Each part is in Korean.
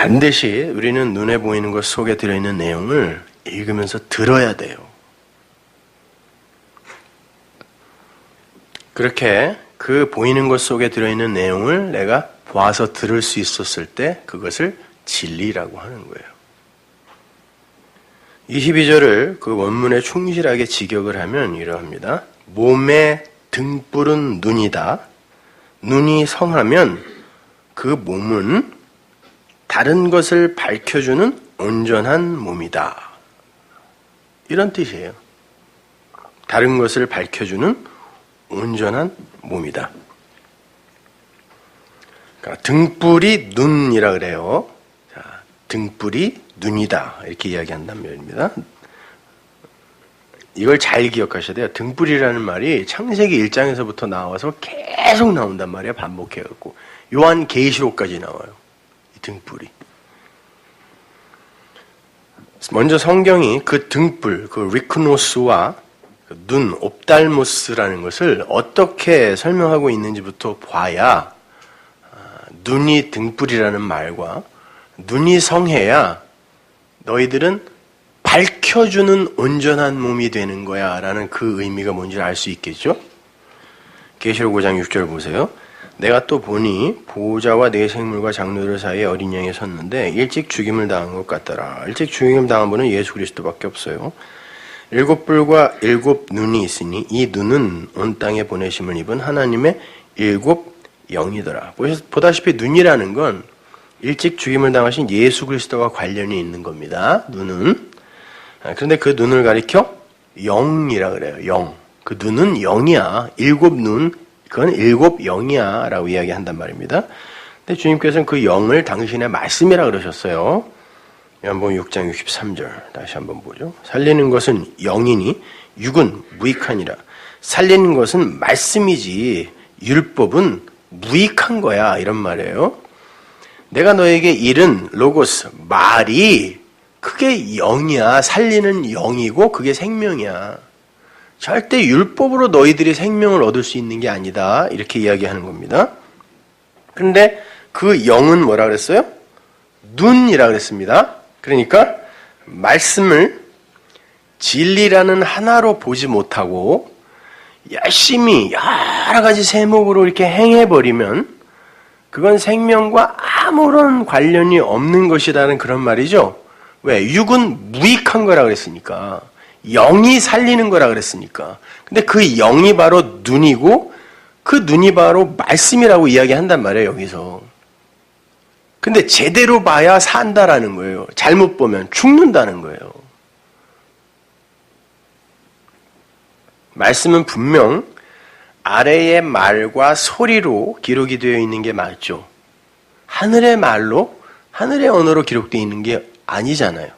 반드시 우리는 눈에 보이는 것 속에 들어있는 내용을 읽으면서 들어야 돼요. 그렇게 그 보이는 것 속에 들어있는 내용을 내가 봐서 들을 수 있었을 때 그것을 진리라고 하는 거예요. 이 12절을 그 원문에 충실하게 직역을 하면 이러합니다. 몸의 등불은 눈이다. 눈이 성하면 그 몸은 다른 것을 밝혀주는 온전한 몸이다. 이런 뜻이에요. 다른 것을 밝혀주는 온전한 몸이다. 그러니까 등불이 눈이라 그래요. 자, 등불이 눈이다. 이렇게 이야기한단 말입니다. 이걸 잘 기억하셔야 돼요. 등불이라는 말이 창세기 1장에서부터 나와서 계속 나온단 말이에요. 반복해갖고. 요한계시록까지 나와요. 이 등불이. 먼저 성경이 그 등불, 그 리크노스와 눈, 옵달모스라는 것을 어떻게 설명하고 있는지부터 봐야 눈이 등불이라는 말과 눈이 성해야 너희들은 밝혀주는 온전한 몸이 되는 거야 라는 그 의미가 뭔지 알 수 있겠죠? 계시록 5장 6절 보세요. 내가 또 보니 보호자와 네 생물과 장로들 사이에 어린 양이 섰는데 일찍 죽임을 당한 것 같더라. 일찍 죽임을 당한 분은 예수 그리스도밖에 없어요. 7뿔과 7 눈이 있으니 이 눈은 온 땅에 보내심을 입은 하나님의 7 영이더라. 보다시피 눈이라는 건 일찍 죽임을 당하신 예수 그리스도와 관련이 있는 겁니다. 눈은. 그런데 그 눈을 가리켜 영이라 그래요. 영. 그 눈은 영이야. 7 눈, 그건 7 영이야 라고 이야기한단 말입니다. 근데 주님께서는 그 영을 당신의 말씀이라 그러셨어요. 요한복음 6장 63절 다시 한번 보죠. 살리는 것은 영이니 육은 무익하니라. 살리는 것은 말씀이지 율법은 무익한 거야 이런 말이에요. 내가 너에게 이른 로고스 말이 그게 영이야. 살리는 영이고 그게 생명이야. 절대 율법으로 너희들이 생명을 얻을 수 있는 게 아니다. 이렇게 이야기하는 겁니다. 그런데 그 영은 뭐라 그랬어요? 눈이라 그랬습니다. 그러니까 말씀을 진리라는 하나로 보지 못하고 열심히 여러 가지 세목으로 이렇게 행해버리면 그건 생명과 아무런 관련이 없는 것이라는 그런 말이죠. 왜? 육은 무익한 거라 그랬으니까. 영이 살리는 거라 그랬으니까. 근데 그 영이 바로 눈이고 그 눈이 바로 말씀이라고 이야기한단 말이에요, 여기서. 근데 제대로 봐야 산다라는 거예요. 잘못 보면 죽는다는 거예요. 말씀은 분명 아래의 말과 소리로 기록이 되어 있는 게 맞죠. 하늘의 말로, 하늘의 언어로 기록되어 있는 게 아니잖아요.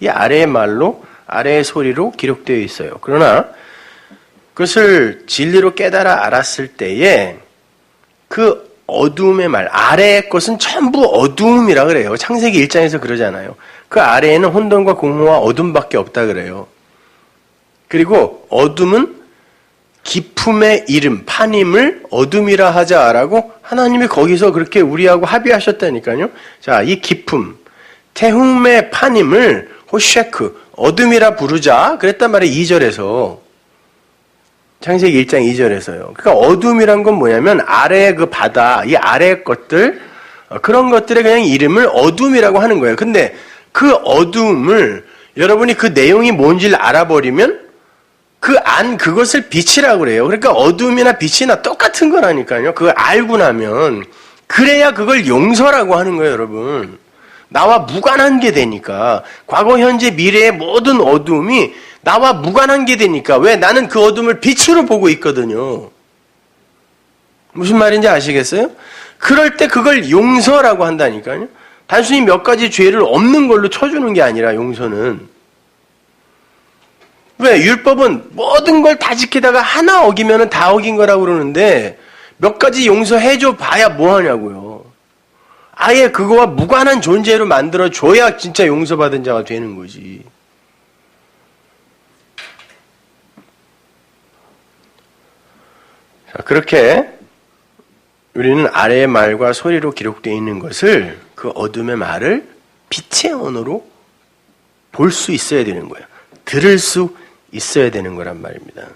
이 아래의 말로, 아래의 소리로 기록되어 있어요. 그러나 그것을 진리로 깨달아 알았을 때에 그 어두움의 말, 아래의 것은 전부 어두움이라 그래요. 창세기 1장에서 그러잖아요. 그 아래에는 혼돈과 공허와 어둠밖에 없다 그래요. 그리고 어둠은 기품의 이름, 파님을 어둠이라 하자라고 하나님이 거기서 그렇게 우리하고 합의하셨다니까요. 자, 이 기품, 태움의 파님을 호쉐크, 어둠이라 부르자 그랬단 말이에요. 2절에서. 창세기 1장 2절에서요. 그러니까 어둠이란 건 뭐냐면 아래의 그 바다, 이 아래의 것들, 그런 것들의 그냥 이름을 어둠이라고 하는 거예요. 근데 그 어둠을 여러분이 그 내용이 뭔지를 알아버리면 그 그것을 빛이라고 그래요. 그러니까 어둠이나 빛이나 똑같은 거라니까요. 그걸 알고 나면 그래야 그걸 용서라고 하는 거예요, 여러분. 나와 무관한 게 되니까. 과거, 현재, 미래의 모든 어둠이 나와 무관한 게 되니까. 왜? 나는 그 어둠을 빛으로 보고 있거든요. 무슨 말인지 아시겠어요? 그럴 때 그걸 용서라고 한다니까요. 단순히 몇 가지 죄를 없는 걸로 쳐주는 게 아니라 용서는. 왜? 율법은 모든 걸 다 지키다가 하나 어기면 다 어긴 거라고 그러는데 몇 가지 용서해줘 봐야 뭐 하냐고요. 아예 그거와 무관한 존재로 만들어줘야 진짜 용서받은 자가 되는 거지. 자, 그렇게 우리는 아래의 말과 소리로 기록되어 있는 것을 그 어둠의 말을 빛의 언어로 볼 수 있어야 되는 거예요. 들을 수 있어야 되는 거란 말입니다.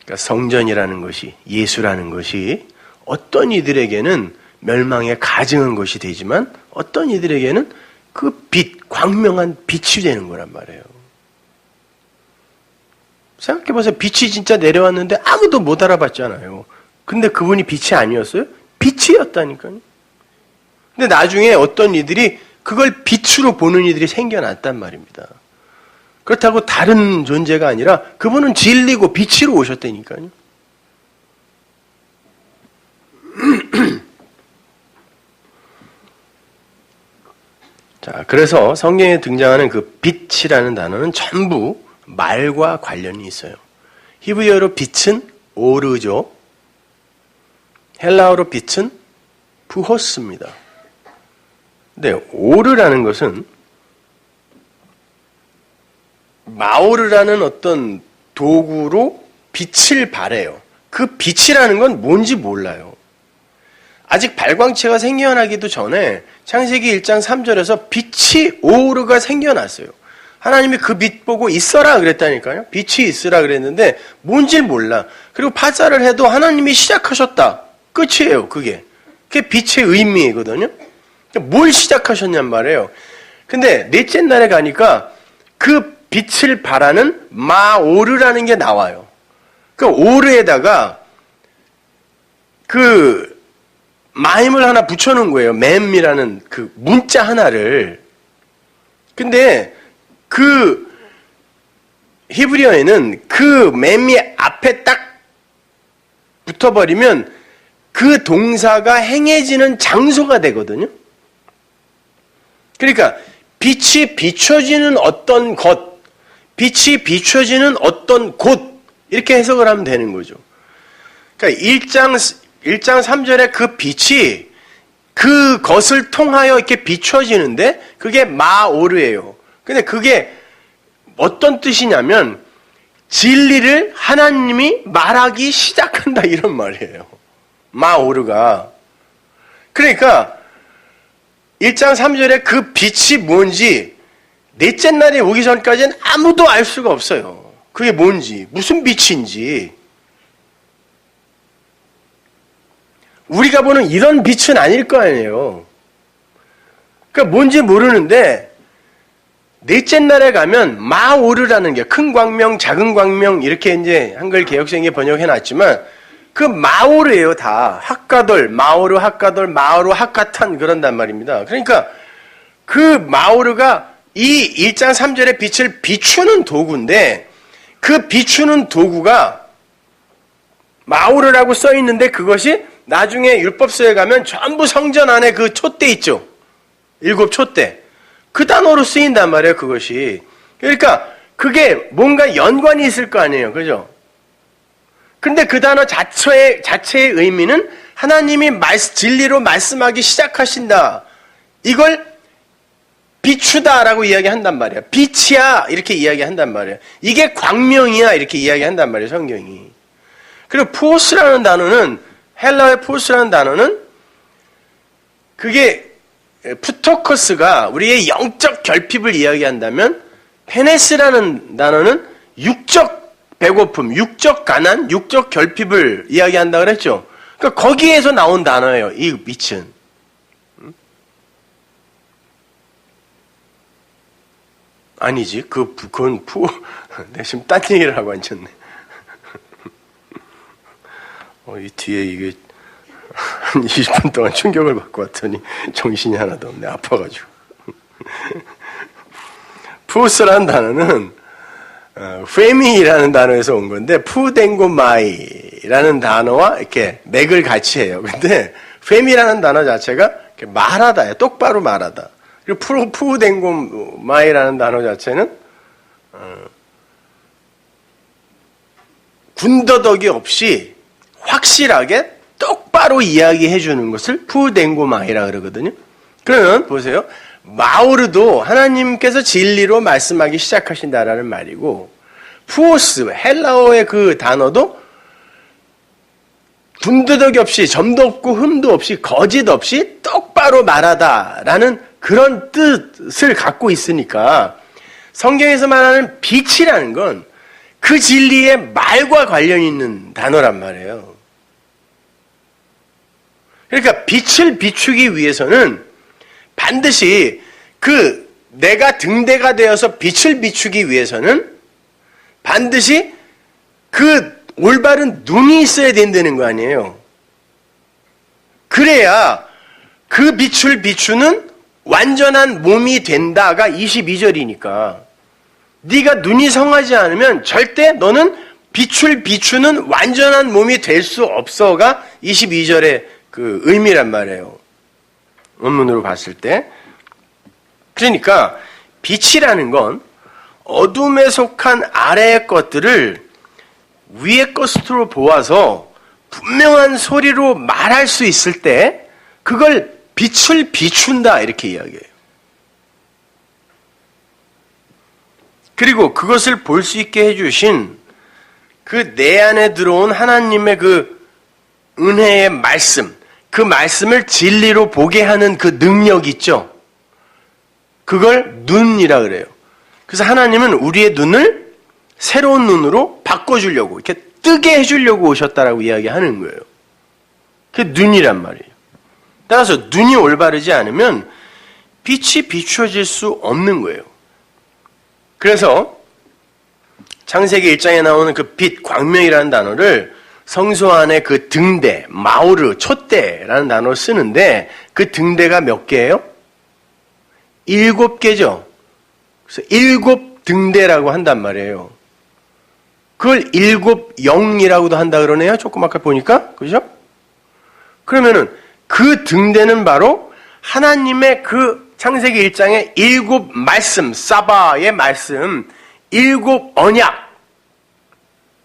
그러니까 성전이라는 것이, 예수라는 것이 어떤 이들에게는 멸망에 가증한 것이 되지만 어떤 이들에게는 그 빛, 광명한 빛이 되는 거란 말이에요. 생각해보세요. 빛이 진짜 내려왔는데 아무도 못 알아봤잖아요. 근데 그분이 빛이 아니었어요? 빛이었다니까요. 근데 나중에 어떤 이들이 그걸 빛으로 보는 이들이 생겨났단 말입니다. 그렇다고 다른 존재가 아니라 그분은 진리고 빛으로 오셨다니까요. 자, 그래서 성경에 등장하는 그 빛이라는 단어는 전부 말과 관련이 있어요. 히브리어로 빛은 오르죠. 헬라어로 빛은 부호스입니다. 근데 오르라는 것은 마오르라는 어떤 도구로 빛을 발해요. 그 빛이라는 건 뭔지 몰라요. 아직 발광체가 생겨나기도 전에 창세기 1장 3절에서 빛이 오르가 생겨났어요. 하나님이 그 빛 보고 있어라 그랬다니까요. 빛이 있으라 그랬는데 뭔지 몰라. 그리고 파자를 해도 하나님이 시작하셨다. 끝이에요. 그게 빛의 의미거든요. 뭘 시작하셨냔 말이에요. 근데 넷째 날에 가니까 그 빛을 발하는 마오르라는 게 나와요. 그 오르에다가 그 마임을 하나 붙여놓은 거예요. 맴이라는 그 문자 하나를. 근데 그 히브리어에는 그 맴이 앞에 딱 붙어버리면 그 동사가 행해지는 장소가 되거든요. 그러니까 빛이 비춰지는 어떤 것, 빛이 비춰지는 어떤 곳 이렇게 해석을 하면 되는 거죠. 그러니까 1장 3절에 그 빛이 그것을 통하여 이렇게 비춰지는데 그게 마오르예요. 근데 그게 어떤 뜻이냐면 진리를 하나님이 말하기 시작한다 이런 말이에요. 마오르가. 그러니까 1장 3절에 그 빛이 뭔지 넷째 날이 오기 전까지는 아무도 알 수가 없어요. 그게 뭔지, 무슨 빛인지. 우리가 보는 이런 빛은 아닐 거 아니에요. 그러니까 뭔지 모르는데 넷째 날에 가면 마오르라는 게 큰 광명, 작은 광명 이렇게 이제 한글 개역성에 번역해 놨지만 그 마오르예요, 다. 핫가돌, 마오르 핫가돌, 마오르 핫가탄 그런단 말입니다. 그러니까 그 마오르가 이 1장 3절의 빛을 비추는 도구인데 그 비추는 도구가 마오르라고 써 있는데 그것이 나중에 율법서에 가면 전부 성전 안에 그 촛대 있죠. 7 촛대. 그 단어로 쓰인단 말이에요, 그것이. 그러니까 그게 뭔가 연관이 있을 거 아니에요. 그죠? 근데 그 단어 자체의 의미는 하나님이 진리로 말씀하기 시작하신다. 이걸 비추다라고 이야기한단 말이에요. 빛이야 이렇게 이야기한단 말이에요. 이게 광명이야 이렇게 이야기한단 말이에요, 성경이. 그리고 포스라는 단어는 헬라어의 포스라는 단어는 그게 푸토커스가 우리의 영적 결핍을 이야기한다면 페네스라는 단어는 육적 배고픔, 육적 가난, 육적 결핍을 이야기한다 그랬죠. 그러니까 거기에서 나온 단어예요. 이 빛은. 아니지. 그건 내가 지금 딴 얘기를 하고 앉혔네. 이 뒤에 이게 한 20분 동안 충격을 받고 왔더니 정신이 하나도 없네. 아파가지고. 푸스라는 단어는 페미라는 단어에서 온 건데 푸댕고마이라는 단어와 이렇게 맥을 같이 해요. 근데 페미라는 단어 자체가 이렇게 말하다예요. 똑바로 말하다. 그리고 푸댕고마이라는 단어 자체는 군더더기 없이 확실하게 똑바로 이야기해 주는 것을 푸댕고마이라 그러거든요. 그러면 보세요. 마오르도 하나님께서 진리로 말씀하기 시작하신다라는 말이고 푸오스, 헬라어의 그 단어도 군더더기 없이 점도 없고 흠도 없이 거짓 없이 똑바로 따로 말하다라는 그런 뜻을 갖고 있으니까 성경에서 말하는 빛이라는 건 그 진리의 말과 관련이 있는 단어란 말이에요. 그러니까 빛을 비추기 위해서는 반드시 내가 등대가 되어서 빛을 비추기 위해서는 반드시 올바른 눈이 있어야 된다는 거 아니에요. 그래야 그 빛을 비추는 완전한 몸이 된다가 22절이니까 네가 눈이 성하지 않으면 절대 너는 빛을 비추는 완전한 몸이 될 수 없어가 22절의 그 의미란 말이에요. 원문으로 봤을 때. 그러니까 빛이라는 건 어둠에 속한 아래의 것들을 위의 것으로 보아서 분명한 소리로 말할 수 있을 때 그걸 빛을 비춘다 이렇게 이야기해요. 그리고 그것을 볼 수 있게 해주신 그 내 안에 들어온 하나님의 그 은혜의 말씀, 그 말씀을 진리로 보게 하는 그 능력 있죠. 그걸 눈이라 그래요. 그래서 하나님은 우리의 눈을 새로운 눈으로 바꿔주려고 이렇게 뜨게 해주려고 오셨다라고 이야기하는 거예요. 그게 눈이란 말이에요. 따라서 눈이 올바르지 않으면 빛이 비추어질 수 없는 거예요. 그래서 창세기 1장에 나오는 그 빛, 광명이라는 단어를 성소 안에 그 등대, 마우르, 촛대라는 단어를 쓰는데 그 등대가 몇 개예요? 7개죠. 그래서 7 등대라고 한단 말이에요. 그걸 7영이라고도 한다 그러네요. 조금 아까 보니까. 그죠? 그러면은 그 등대는 바로 하나님의 그 창세기 1장의 7 말씀, 사바의 말씀, 7 언약,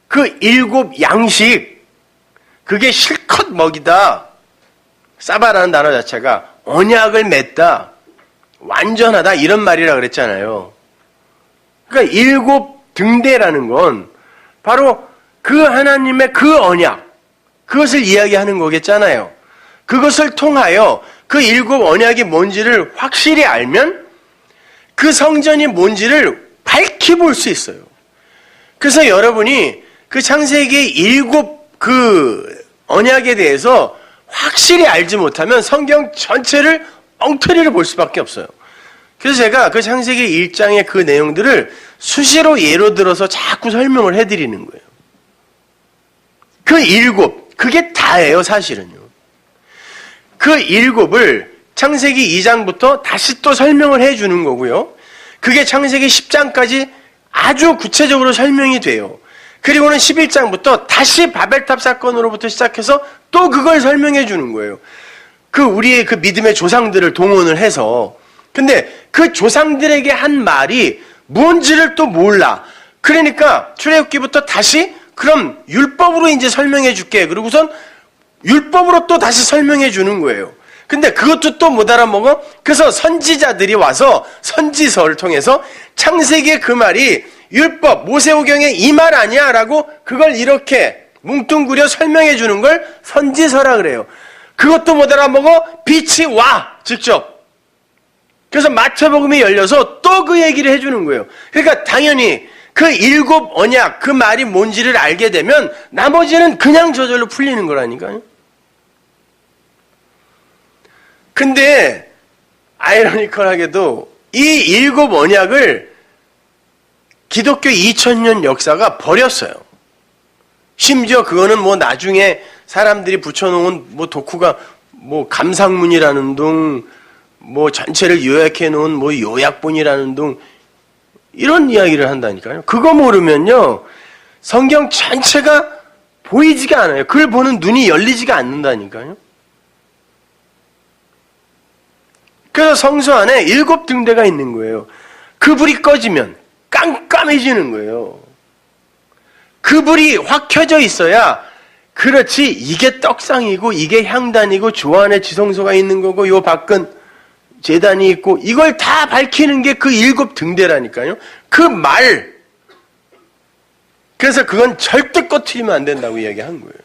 그 7 양식, 그게 실컷 먹이다. 사바라는 단어 자체가 언약을 맺다, 완전하다 이런 말이라 그랬잖아요. 그러니까 7 등대라는 건 바로 그 하나님의 그 언약, 그것을 이야기하는 거겠잖아요. 그것을 통하여 그 7 언약이 뭔지를 확실히 알면 그 성전이 뭔지를 밝히 볼 수 있어요. 그래서 여러분이 그 창세기 7 그 언약에 대해서 확실히 알지 못하면 성경 전체를 엉터리를 볼 수밖에 없어요. 그래서 제가 그 창세기 1장의 그 내용들을 수시로 예로 들어서 자꾸 설명을 해드리는 거예요. 그 7, 그게 다예요, 사실은요. 그 7을 창세기 2장부터 다시 또 설명을 해주는 거고요. 그게 창세기 10장까지 아주 구체적으로 설명이 돼요. 그리고는 11장부터 다시 바벨탑 사건으로부터 시작해서 또 그걸 설명해 주는 거예요. 우리의 그 믿음의 조상들을 동원을 해서. 근데 그 조상들에게 한 말이 뭔지를 또 몰라. 그러니까 출애굽기부터 다시 그럼 율법으로 이제 설명해 줄게. 그러고선 율법으로 또 다시 설명해 주는 거예요. 근데 그것도 또 못 알아먹어? 그래서 선지자들이 와서 선지서를 통해서 창세기의 그 말이 율법, 모세오경의 이 말 아니야? 라고 그걸 이렇게 뭉뚱그려 설명해 주는 걸 선지서라 그래요. 그것도 못 알아먹어? 빛이 와! 직접. 그래서 마태복음이 열려서 또 그 얘기를 해주는 거예요. 그러니까 당연히 그 7 언약, 그 말이 뭔지를 알게 되면 나머지는 그냥 저절로 풀리는 거라니까요. 근데 아이러니컬하게도 이 7 언약을 기독교 2000년 역사가 버렸어요. 심지어 그거는 뭐 나중에 사람들이 붙여놓은 뭐 독후가 뭐 감상문이라는 둥, 뭐 전체를 요약해 놓은 뭐 요약본이라는 둥, 이런 이야기를 한다니까요. 그거 모르면요, 성경 전체가 보이지가 않아요. 그걸 보는 눈이 열리지가 않는다니까요. 그래서 성소 안에 7 등대가 있는 거예요. 그 불이 꺼지면 깜깜해지는 거예요. 그 불이 확 켜져 있어야, 그렇지, 이게 떡상이고 이게 향단이고 주 안에 지성소가 있는 거고 요 밖은 제단이 있고 이걸 다 밝히는 게 그 7 등대라니까요. 그 말. 그래서 그건 절대 꺼트리면 안 된다고 이야기한 거예요.